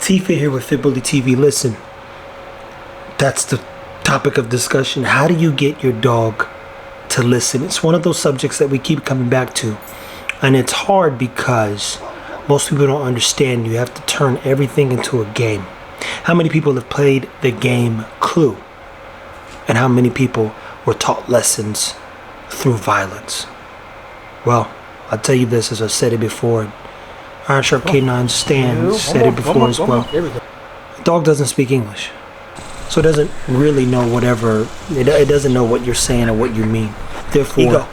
Tifa here with FBTV. Listen, that's the topic of discussion. How do you get your dog to listen? It's one of those subjects that we keep coming back to. And it's hard because most people don't understand you have to turn everything into a game. How many people have played the game Clue? And how many people were taught lessons through violence? Well, I'll tell you this, as I said it before. Iron Sharp K9 Stan said it before as well. The dog doesn't speak English, so it doesn't really know whatever, it doesn't know what you're saying or what you mean. Therefore,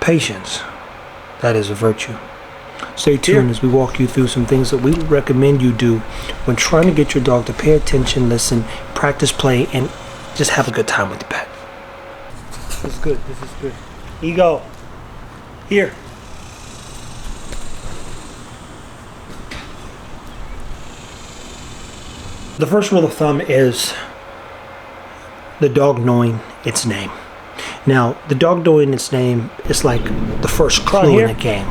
patience, that is a virtue. Stay tuned as we walk you through some things that we would recommend you do when trying to get your dog to pay attention, listen, practice play, and just have a good time with the pet. This is good, this is good. Ego, here. The first rule of thumb is the dog knowing its name. Now, the dog knowing its name is like the first clue in the game.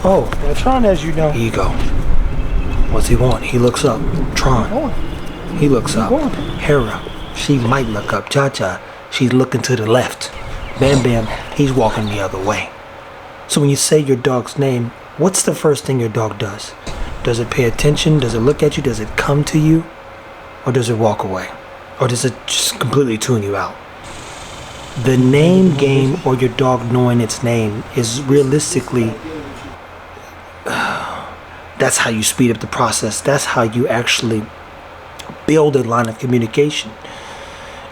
Oh, now Tron, as you know. Ego. What's he want? He looks up. Tron. He looks up. Hera. She might look up. Cha-Cha. She's looking to the left. Bam Bam. He's walking the other way. So when you say your dog's name, what's the first thing your dog does? Does it pay attention? Does it look at you? Does it come to you? Or does it walk away? Or does it just completely tune you out? The name game, or your dog knowing its name, is realistically, that's how you speed up the process. That's how you actually build a line of communication.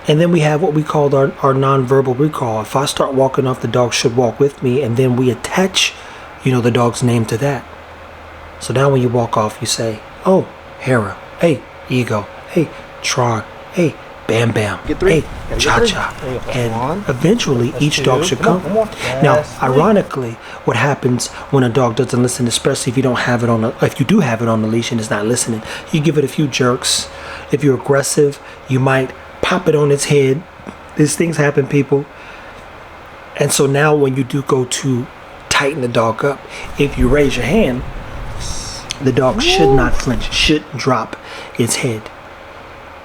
And then we have what we call our nonverbal recall. If I start walking off, the dog should walk with me, and then we attach, the dog's name to that. So now when you walk off, you say, oh, Hera, hey, Ego, hey, Tron, hey, Bam Bam, hey, Cha-Cha. And eventually each dog should come. Now, ironically, what happens when a dog doesn't listen, especially if you don't have it on if you do have it on the leash and it's not listening, you give it a few jerks. If you're aggressive, you might pop it on its head. These things happen, people. And so now when you do go to tighten the dog up, if you raise your hand, the dog should not flinch, shouldn't drop its head.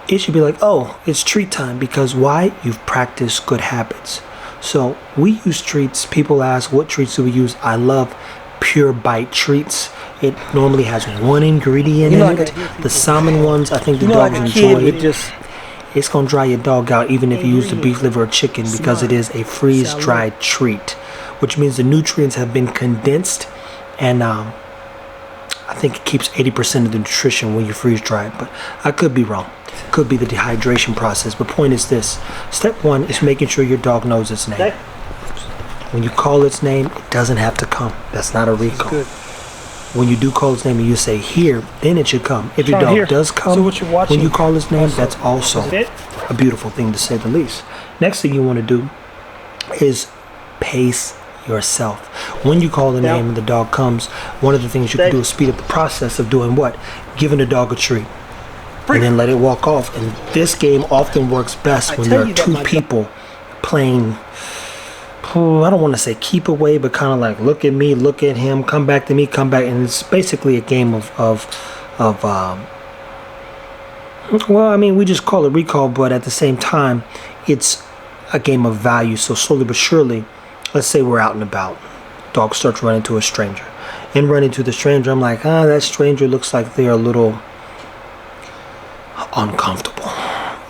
It should be like, oh, it's treat time, because why? You've practiced good habits. So we use treats. People ask, what treats do we use? I love Pure Bite treats. It normally has one ingredient in it. The salmon ones, I think the dogs enjoy it. It's going to dry your dog out even if you use the beef liver or chicken, because it is a freeze-dried treat, which means the nutrients have been condensed, and I think it keeps 80% of the nutrition when you freeze dry it, but I could be wrong. Could be the dehydration process. But point is this: step one is making sure your dog knows its name. When you call its name, it doesn't have to come. That's not a recall. When you do call its name and you say here, then it should come. If your dog does come when you call its name, that's also a beautiful thing, to say the least. Next thing you want to do is pace yourself. When you call the name and the dog comes, one of the things you can do is speed up the process of doing what? Giving the dog a treat. And then let it walk off. And this game often works best when there are two people playing, I don't want to say keep away, but kind of like look at me, look at him, come back to me, come back. And it's basically a game well, I mean, we just call it recall, but at the same time, it's a game of value. So slowly but surely, let's say we're out and about. Dog starts running to a stranger. And running to the stranger, I'm like, that stranger looks like they're a little uncomfortable.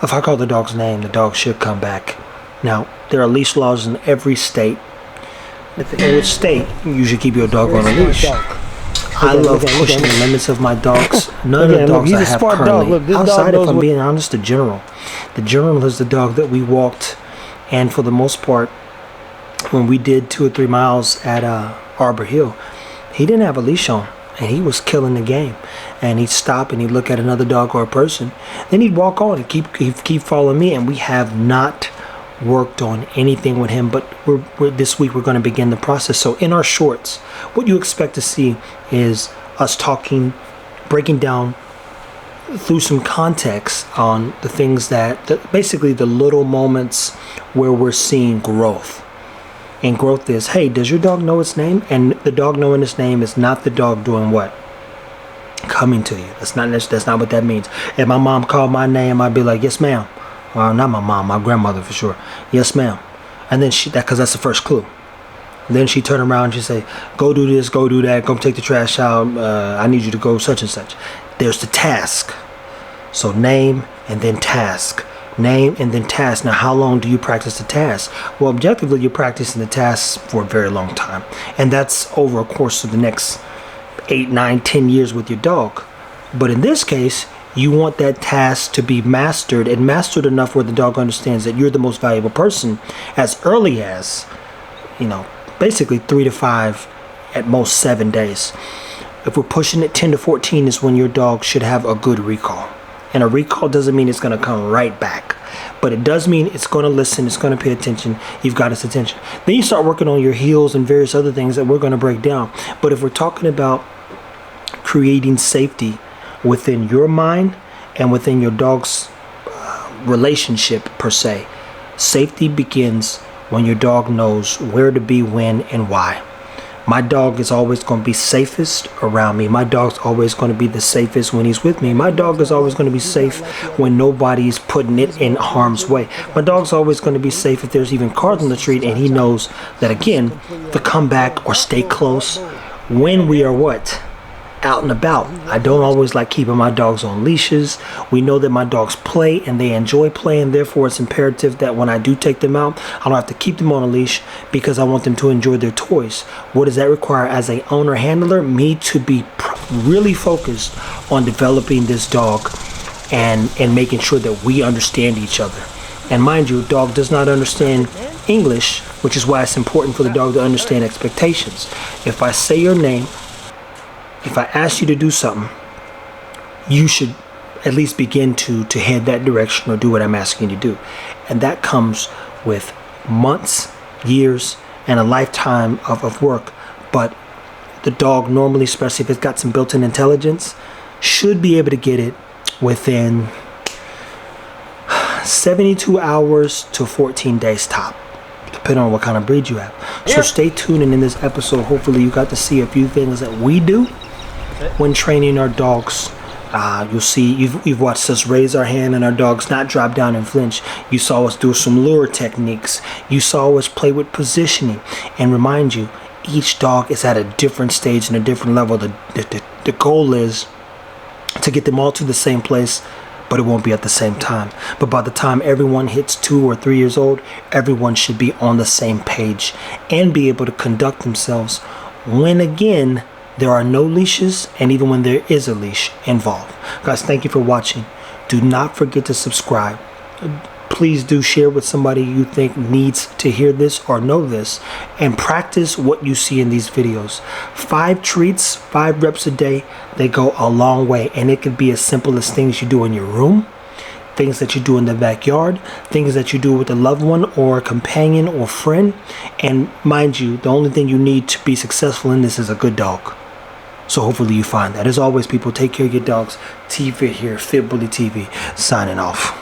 If I call the dog's name, the dog should come back. Now, there are leash laws in every state. In which state you should keep your dog on a leash. I love pushing the limits of my dogs. None of the dogs I have currently, outside, if I'm being honest, the General. The General is the dog that we walked, and for the most part, when we did 2 or 3 miles at Arbor Hill, he didn't have a leash on, and he was killing the game. And he'd stop and he'd look at another dog or a person, then he'd walk on and keep following me. And we have not worked on anything with him, but this week we're going to begin the process. So in our shorts, what you expect to see is us talking, breaking down through some context on the things basically the little moments where we're seeing growth. And growth is, hey, does your dog know its name? And the dog knowing its name is not the dog doing what? coming to you. That's not what that means. If my mom called my name, I'd be like, yes, ma'am. Well, not my mom, my grandmother for sure. Yes, ma'am. And then because that's the first clue. Then she turn around and she say, go do this, go do that, go take the trash out. I need you to go such and such. There's the task. So name and then task. Name and then task. Now, how long do you practice the task? Well, objectively, you're practicing the task for a very long time. And that's over a course of the next 8, 9, 10 years with your dog. But in this case, you want that task to be mastered, and mastered enough where the dog understands that you're the most valuable person as early as, basically 3 to 5, at most 7 days. If we're pushing it 10 to 14 is when your dog should have a good recall. And a recall doesn't mean it's going to come right back, but it does mean it's going to listen, it's going to pay attention, you've got its attention. Then you start working on your heels and various other things that we're going to break down. But if we're talking about creating safety within your mind and within your dog's relationship per se, safety begins when your dog knows where to be, when, and why. My dog is always going to be safest around me. My dog's always going to be the safest when he's with me. My dog is always going to be safe when nobody's putting it in harm's way. My dog's always going to be safe if there's even cars on the street and he knows that, again, to come back or stay close when we are what? Out and about. I don't always like keeping my dogs on leashes. We know that my dogs play and they enjoy playing. Therefore, it's imperative that when I do take them out, I don't have to keep them on a leash because I want them to enjoy their toys. What does that require as a owner handler? Me to be really focused on developing this dog and making sure that we understand each other. And mind you, a dog does not understand English, which is why it's important for the dog to understand expectations. If I say your name, if I ask you to do something, you should at least begin to head that direction or do what I'm asking you to do. And that comes with months, years, and a lifetime of work. But the dog normally, especially if it's got some built-in intelligence, should be able to get it within 72 hours to 14 days top, depending on what kind of breed you have. So stay tuned, and in this episode, hopefully you got to see a few things that we do when training our dogs. You'll see, you've watched us raise our hand and our dogs not drop down and flinch. You saw us do some lure techniques. You saw us play with positioning. And remind you, each dog is at a different stage and a different level. The goal is to get them all to the same place, but it won't be at the same time. But by the time everyone hits 2 or 3 years old, everyone should be on the same page and be able to conduct themselves when, again, there are no leashes, and even when there is a leash involved. Guys, thank you for watching. Do not forget to subscribe. Please do share with somebody you think needs to hear this or know this, and practice what you see in these videos. 5 treats, 5 reps a day, they go a long way. And it could be as simple as things you do in your room, things that you do in the backyard, things that you do with a loved one or a companion or friend. And mind you, the only thing you need to be successful in this is a good dog. So hopefully you find that. As always, people, take care of your dogs. T-Fit here, Fit Bully TV, signing off.